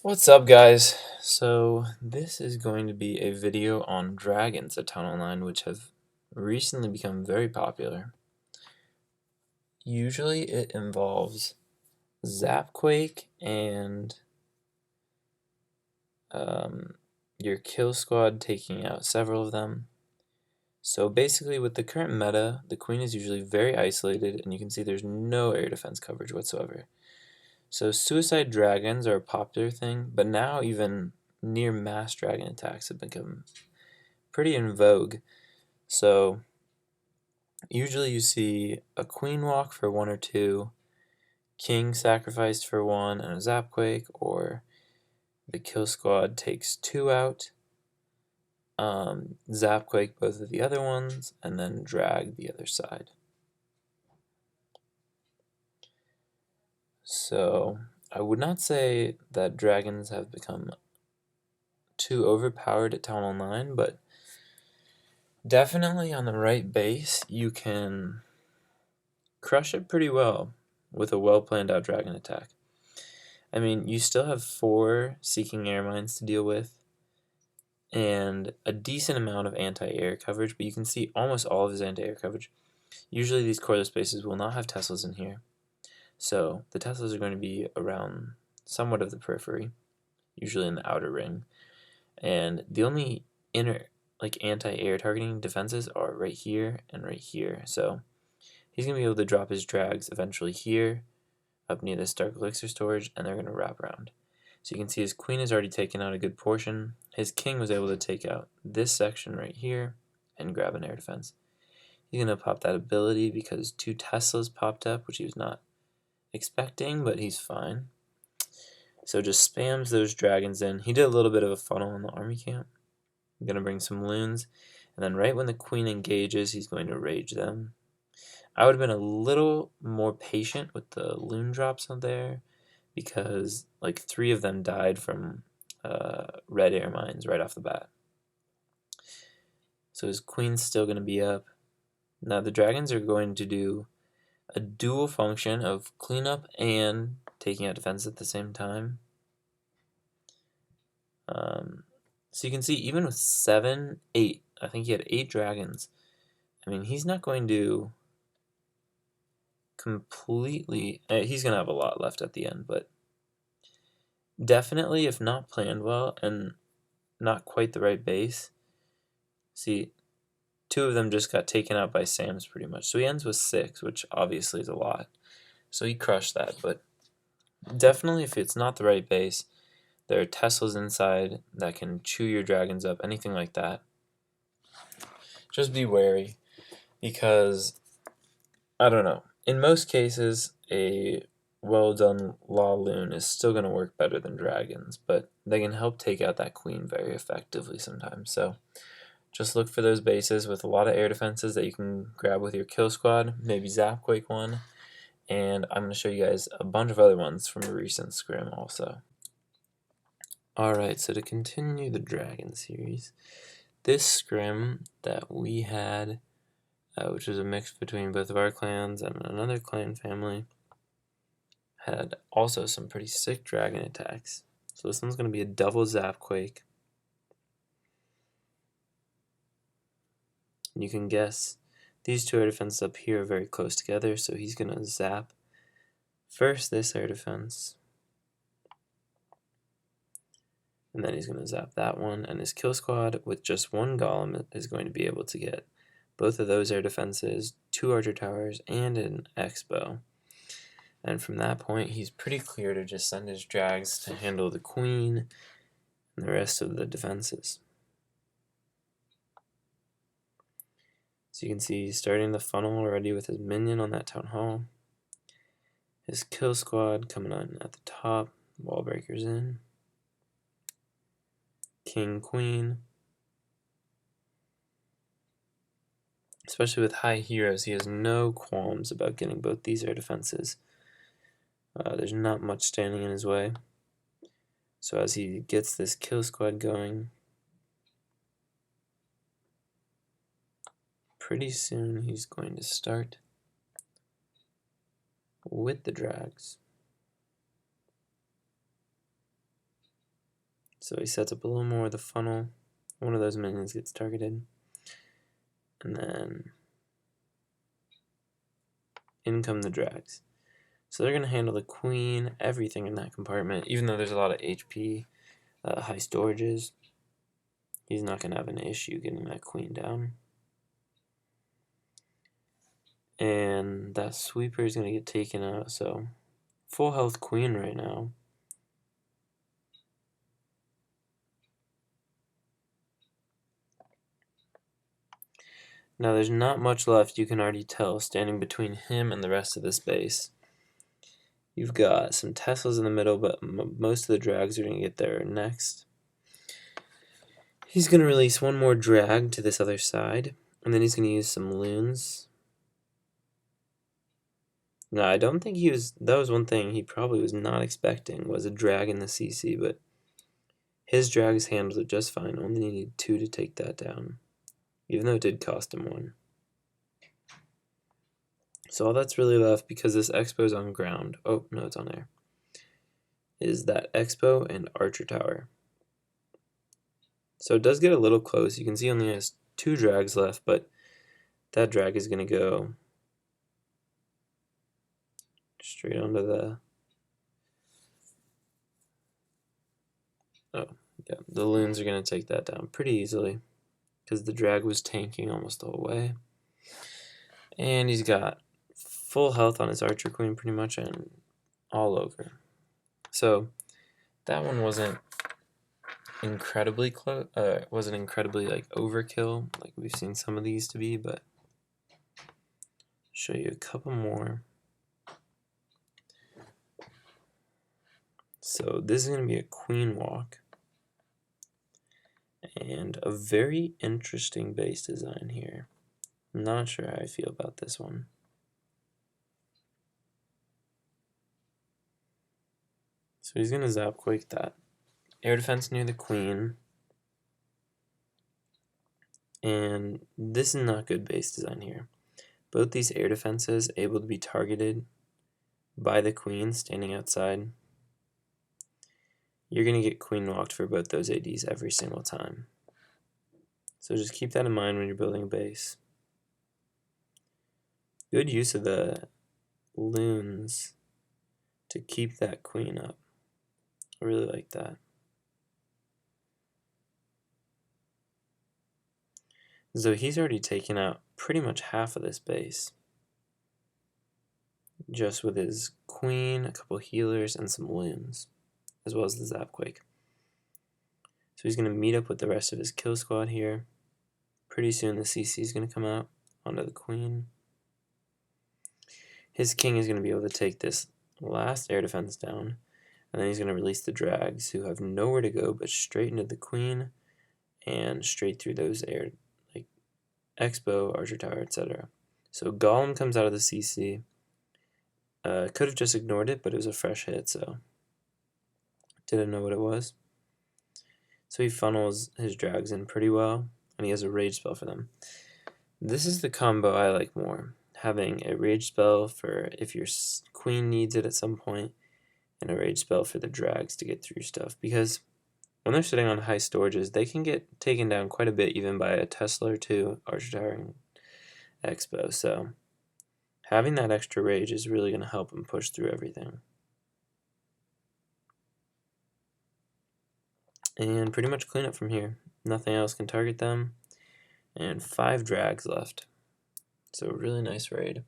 What's up, guys? So this is going to be a video on dragons at Th9, which have recently become very popular. Usually it involves ZapQuake and your kill squad taking out several of them. So basically with the current meta, the queen is usually very isolated, and you can see there's no air defense coverage whatsoever. So suicide dragons are a popular thing, but now even near mass dragon attacks have become pretty in vogue. So usually you see a queen walk for 1 or 2, king sacrificed for 1 and a ZapQuake, or the kill squad takes 2 out, ZapQuake both of the other ones, and then drag the other side. So I would not say that dragons have become too overpowered at Th9, but definitely on the right base you can crush it pretty well with a well planned out dragon attack. I mean, you still have 4 seeking air mines to deal with and a decent amount of anti-air coverage, but you can see almost all of his anti-air coverage. Usually these coreless bases will not have Teslas in here, so the Teslas are going to be around somewhat of the periphery, usually in the outer ring, and the only inner anti-air targeting defenses are right here and right here. So he's going to be able to drop his drags eventually here up near this dark elixir storage, and they're going to wrap around. So you can see his queen has already taken out a good portion. His king was able to take out this section right here and grab an air defense. He's going to pop that ability because 2 Teslas popped up, which he was not expecting, but he's fine. So just spams those dragons in. He did a little bit of a funnel in the army camp. I'm going to bring some loons, and then right when the queen engages, he's going to rage them. I would have been a little more patient with the loon drops on there, because like 3 of them died from red air mines right off the bat. So his queen's still going to be up. Now the dragons are going to do a dual function of cleanup and taking out defense at the same time. So you can see even with 7, 8, I think he had 8 dragons. I mean, he's not going to completely, he's going to have a lot left at the end, but definitely, if not planned well and not quite the right base. See, 2 of them just got taken out by Sam's pretty much. So he ends with 6, which obviously is a lot. So he crushed that, but definitely if it's not the right base, there are Teslas inside that can chew your dragons up, anything like that. Just be wary, because, I don't know, in most cases, a well-done Law Loon is still going to work better than dragons, but they can help take out that queen very effectively sometimes. So just look for those bases with a lot of air defenses that you can grab with your kill squad, maybe ZapQuake one, and I'm going to show you guys a bunch of other ones from a recent scrim also. Alright, so to continue the dragon series, this scrim that we had, which was a mix between both of our clans and another clan family, had also some pretty sick dragon attacks. So this one's going to be a double ZapQuake. You can guess these 2 air defenses up here are very close together, so he's going to zap first this air defense, and then he's going to zap that one, and his kill squad with just 1 golem is going to be able to get both of those air defenses, 2 archer towers, and an X-bow. And from that point, he's pretty clear to just send his drags to handle the queen and the rest of the defenses. So you can see he's starting the funnel already with his minion on that town hall. His kill squad coming on at the top, wall breakers in. King, queen. Especially with high heroes, he has no qualms about getting both these air defenses. There's not much standing in his way. So as he gets this kill squad going, pretty soon he's going to start with the drags. So he sets up a little more of the funnel. One of those minions gets targeted. And then in come the drags. So they're going to handle the queen, everything in that compartment. Even though there's a lot of HP, high storages, he's not going to have an issue getting that queen down. And that sweeper is going to get taken out, so full health queen right now. Now there's not much left, you can already tell, standing between him and the rest of this base. You've got some Teslas in the middle, but most of the drags are going to get there next. He's going to release one more drag to this other side, and then he's going to use some loons. Now, I don't think that was one thing he probably was not expecting, was a drag in the CC, but his drags handled it just fine, only needed 2 to take that down, even though it did cost him 1. So all that's really left, because this Expo's on ground, oh, no, it's on air, is that Expo and Archer Tower. So it does get a little close. You can see only has 2 drags left, but that drag is going to go straight onto the... Oh, yeah, the loons are going to take that down pretty easily, because the drag was tanking almost the whole way. And he's got full health on his Archer Queen pretty much, and all over. So that one wasn't incredibly close, wasn't incredibly like overkill like we've seen some of these to be, but I'll show you a couple more. So this is going to be a queen walk, and a very interesting base design here. I'm not sure how I feel about this one. So he's going to ZapQuake that air defense near the queen, and this is not good base design here. Both these air defenses able to be targeted by the queen standing outside. You're going to get queen walked for both those ADs every single time. So just keep that in mind when you're building a base. Good use of the loons to keep that queen up. I really like that. So he's already taken out pretty much half of this base, just with his queen, a couple healers, and some loons, as well as the ZapQuake. So he's going to meet up with the rest of his kill squad here. Pretty soon the CC is going to come out onto the queen. His king is going to be able to take this last air defense down, and then he's going to release the drags, who have nowhere to go but straight into the queen and straight through those air, like Expo, Archer Tower, etc. So Golem comes out of the CC. Could have just ignored it, but it was a fresh hit, so didn't know what it was. So he funnels his drags in pretty well, and he has a rage spell for them. This is the combo I like more, having a rage spell for if your queen needs it at some point, and a rage spell for the drags to get through stuff, because when they're sitting on high storages, they can get taken down quite a bit even by a Tesla or 2, Archer Tower, and Expo, so having that extra rage is really going to help them push through everything. And pretty much clean up from here. Nothing else can target them, and 5 drags left. So a really nice raid.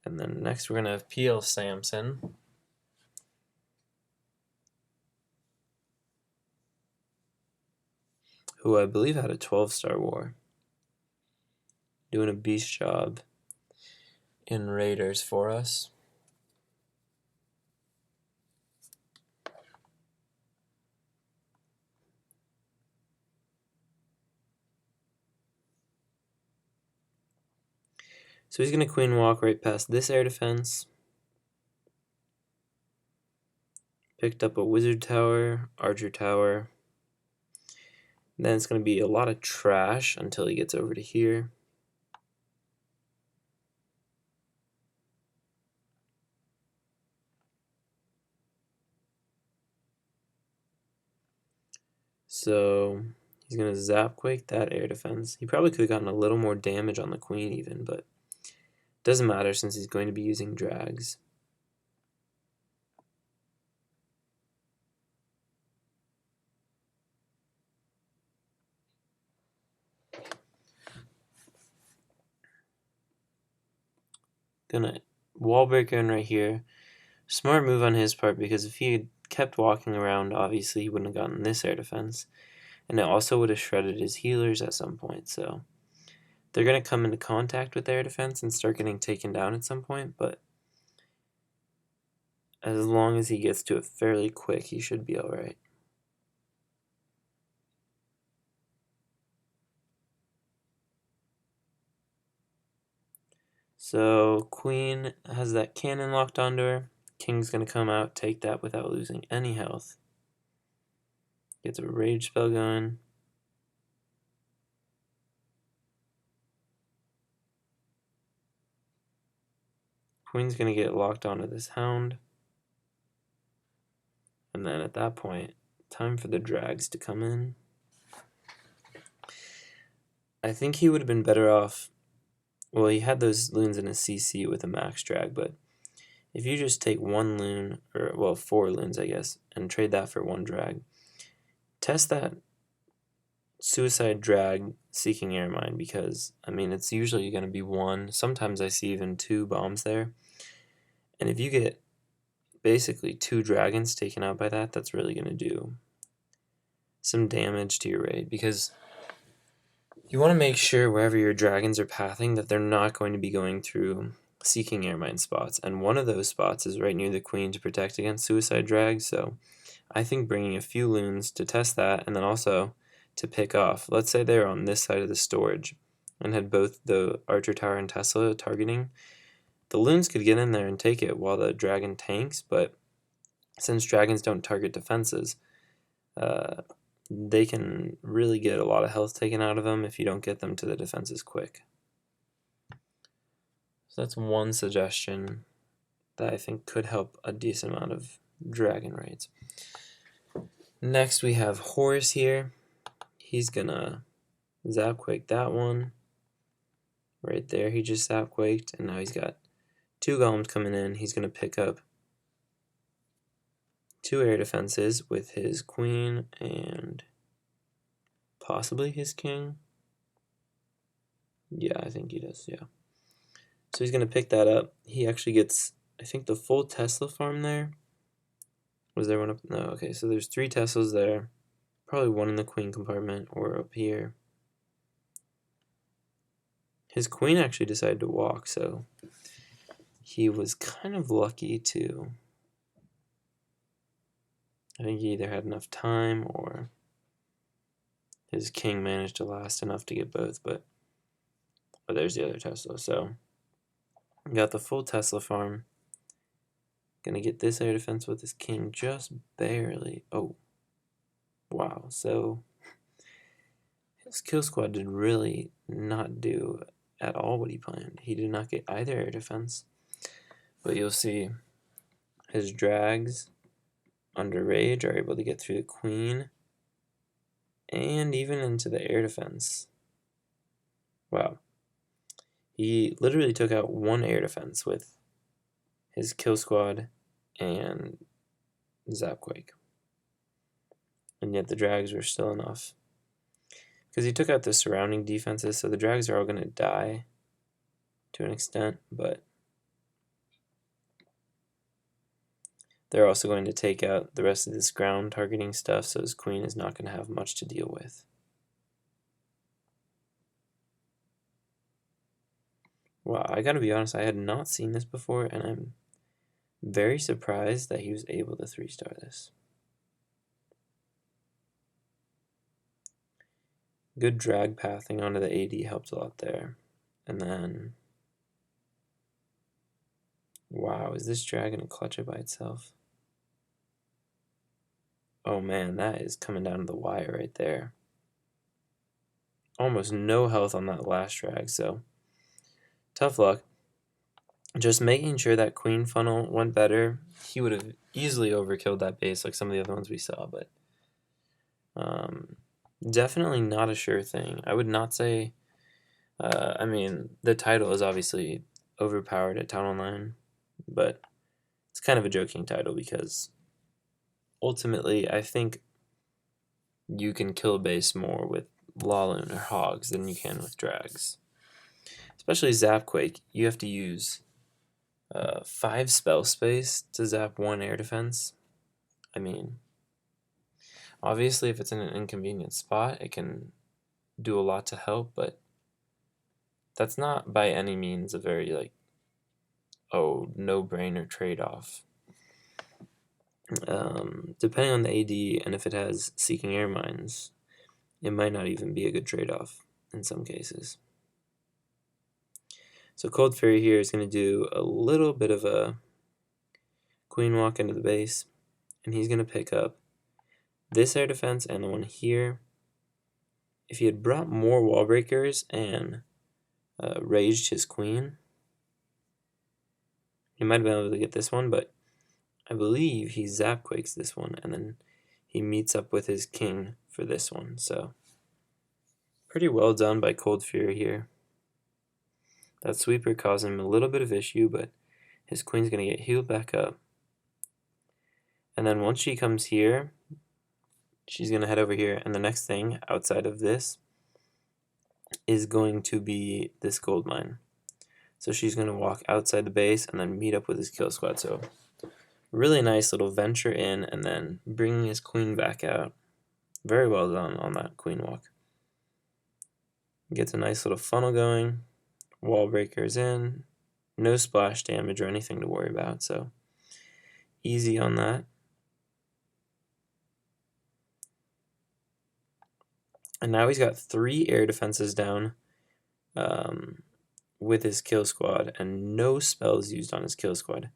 And then next we're going to have PL Samson, who I believe had a 12-star war. Doing a beast job in raiders for us. So he's going to queen walk right past this air defense. Picked up a wizard tower, archer tower. Then it's going to be a lot of trash until he gets over to here. So he's going to ZapQuake that air defense. He probably could have gotten a little more damage on the queen even, but doesn't matter since he's going to be using drags. Gonna wall breaker in right here. Smart move on his part, because if he had kept walking around, obviously he wouldn't have gotten this air defense. And it also would have shredded his healers at some point, so they're going to come into contact with air defense and start getting taken down at some point, but as long as he gets to it fairly quick, he should be alright. So Queen has that cannon locked onto her. King's going to come out, take that without losing any health. Gets a rage spell going. Queen's going to get locked onto this hound. And then at that point, time for the drags to come in. I think he would have been better off. Well, he had those loons in his CC with a max drag, but if you just take one loon, or well, 4 loons, I guess, and trade that for 1 drag, test that suicide drag seeking air mine, because I mean it's usually going to be 1. Sometimes I see even 2 bombs there, and if you get basically 2 dragons taken out by that, that's really going to do some damage to your raid, because you want to make sure wherever your dragons are pathing that they're not going to be going through seeking air mine spots, and one of those spots is right near the queen to protect against suicide drag. So I think bringing a few loons to test that, and then also to pick off, let's say they're on this side of the storage and had both the archer tower and Tesla targeting, the loons could get in there and take it while the dragon tanks, but since dragons don't target defenses, they can really get a lot of health taken out of them if you don't get them to the defenses quick. So that's one suggestion that I think could help a decent amount of dragon raids. Next we have Horus here. He's gonna ZapQuake that one. Right there he just ZapQuaked, and now he's got 2 golems coming in. He's gonna pick up 2 air defenses with his queen and possibly his king. Yeah, I think he does, yeah. So he's going to pick that up. He actually gets, I think, the full Tesla farm there. Was there one up? No, okay, so there's 3 Teslas there. Probably 1 in the queen compartment or up here. His queen actually decided to walk, so he was kind of lucky too. I think he either had enough time or his king managed to last enough to get both, but there's the other Tesla. So got the full Tesla farm. Gonna get this air defense with his king just barely. Oh, wow. So his kill squad did really not do at all what he planned. He did not get either air defense, but you'll see his drags under rage are able to get through the queen and even into the air defense. Wow. He literally took out 1 air defense with his kill squad and ZapQuake. And yet the drags were still enough. Because he took out the surrounding defenses, so the drags are all going to die to an extent, but they're also going to take out the rest of this ground targeting stuff, so his queen is not going to have much to deal with. Wow, I gotta be honest, I had not seen this before, and I'm very surprised that he was able to 3-star this. Good drag pathing onto the AD helped a lot there. And then, wow, is this drag gonna clutch it by itself? Oh man, that is coming down to the wire right there. Almost no health on that last drag, so tough luck. Just making sure that queen funnel went better. He would have easily overkilled that base like some of the other ones we saw, but Definitely not a sure thing. I would not say. I mean, the title is obviously overpowered at Town Online, but it's kind of a joking title because ultimately, I think you can kill base more with Laloon or Hogs than you can with Drags. Especially ZapQuake, you have to use 5 spell space to zap 1 air defense. I mean, obviously, if it's in an inconvenient spot, it can do a lot to help, but that's not by any means a very, like, no-brainer trade-off. Depending on the AD and if it has Seeking Air Mines, it might not even be a good trade-off in some cases. So Cold Fury here is going to do a little bit of a Queen Walk into the base, and he's going to pick up this air defense and the one here. If he had brought more wall breakers and raged his queen, he might have been able to get this one, but I believe he ZapQuakes this one, and then he meets up with his king for this one. So pretty well done by Cold Fury here. That sweeper caused him a little bit of issue, but his queen's going to get healed back up. And then once she comes here, she's going to head over here, and the next thing outside of this is going to be this gold mine. So she's going to walk outside the base and then meet up with his kill squad. So really nice little venture in and then bringing his queen back out. Very well done on that queen walk. Gets a nice little funnel going. Wall breakers in. No splash damage or anything to worry about. So easy on that. And now he's got 3 air defenses down with his kill squad and no spells used on his kill squad.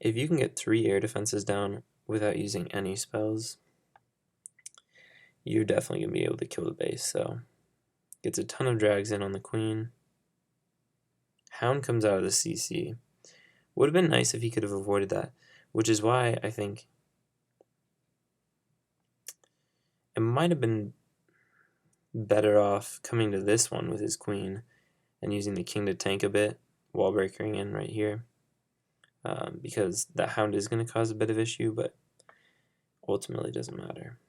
If you can get 3 air defenses down without using any spells, you're definitely going to be able to kill the base. So gets a ton of drags in on the queen. Hound comes out of the CC. Would have been nice if he could have avoided that, which is why I think it might have been better off coming to this one with his queen and using the king to tank a bit, wall breaking in right here, because that hound is going to cause a bit of issue, but ultimately doesn't matter.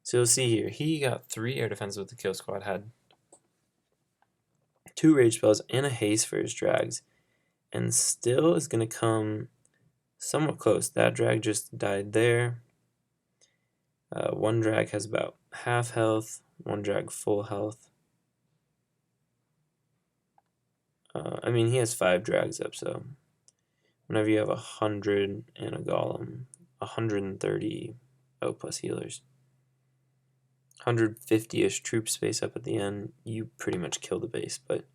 So you'll see here, he got 3 air defenses with the kill squad, had 2 rage spells and a haste for his drags, and still is going to come somewhat close. That drag just died there. One drag has about half health, one drag full health. I mean, he has 5 drags up, so whenever you have 100 and a golem, 130 plus healers, 150-ish troop space up at the end, you pretty much kill the base. But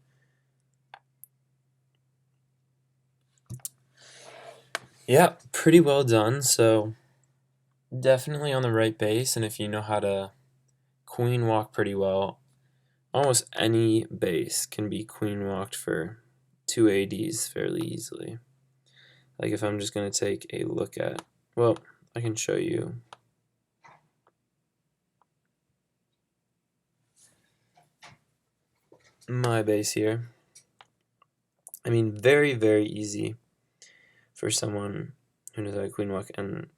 yeah, pretty well done. So definitely on the right base, and if you know how to queen walk pretty well, almost any base can be queen walked for 2 ADs fairly easily. Like if I'm just going to take a look at, well, I can show you. My base here. I mean, very, very easy for someone who knows how to queen walk, and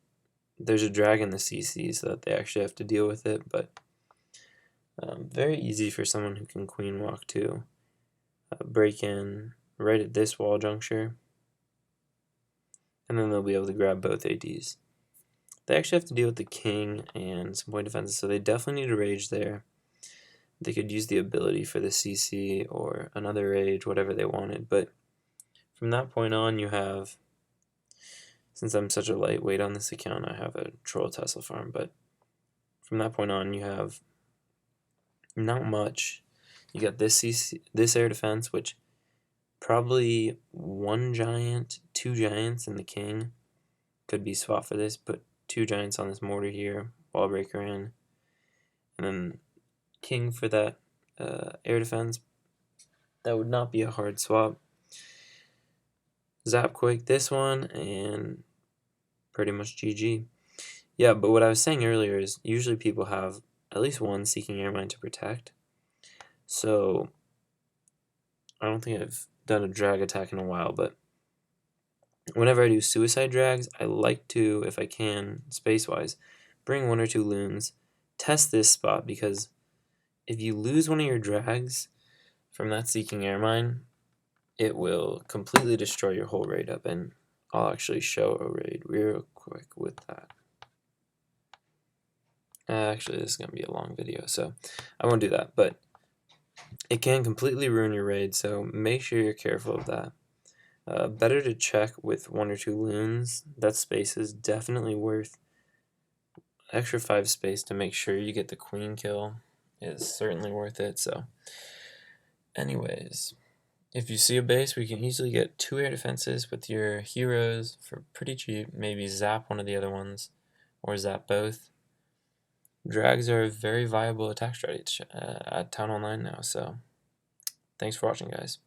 there's a drag in the CC so that they actually have to deal with it, but very easy for someone who can queen walk to break in right at this wall juncture, and then they'll be able to grab both ADs. They actually have to deal with the king and some point defenses, so they definitely need a rage there. They could use the ability for the CC or another rage, whatever they wanted, but from that point on you have, since I'm such a lightweight on this account, I have a troll Tesla farm, but from that point on you have not much. You got this CC, this air defense, which probably 1 giant, 2 giants, and the king could be swapped for this. Put 2 giants on this mortar here, wall breaker in, and then king for that air defense. That would not be a hard swap. ZapQuake this one, and pretty much GG. Yeah, but what I was saying earlier is usually people have at least one Seeking Airmine to protect. So I don't think I've done a drag attack in a while, but whenever I do suicide drags, I like to, if I can, space-wise, bring 1 or 2 loons, test this spot, because if you lose one of your drags from that Seeking Airmine, it will completely destroy your whole raid up, and I'll actually show a raid real quick with that. Actually, this is going to be a long video, so I won't do that, but it can completely ruin your raid, so make sure you're careful of that. Better to check with 1 or 2 loons. That space is definitely worth extra 5 space to make sure you get the queen kill is certainly worth it. So anyways, if you see a base where you can easily get 2 air defenses with your heroes for pretty cheap, maybe zap one of the other ones or zap both. Drags are a very viable attack strategy at Town Hall 9 now, so thanks for watching, guys.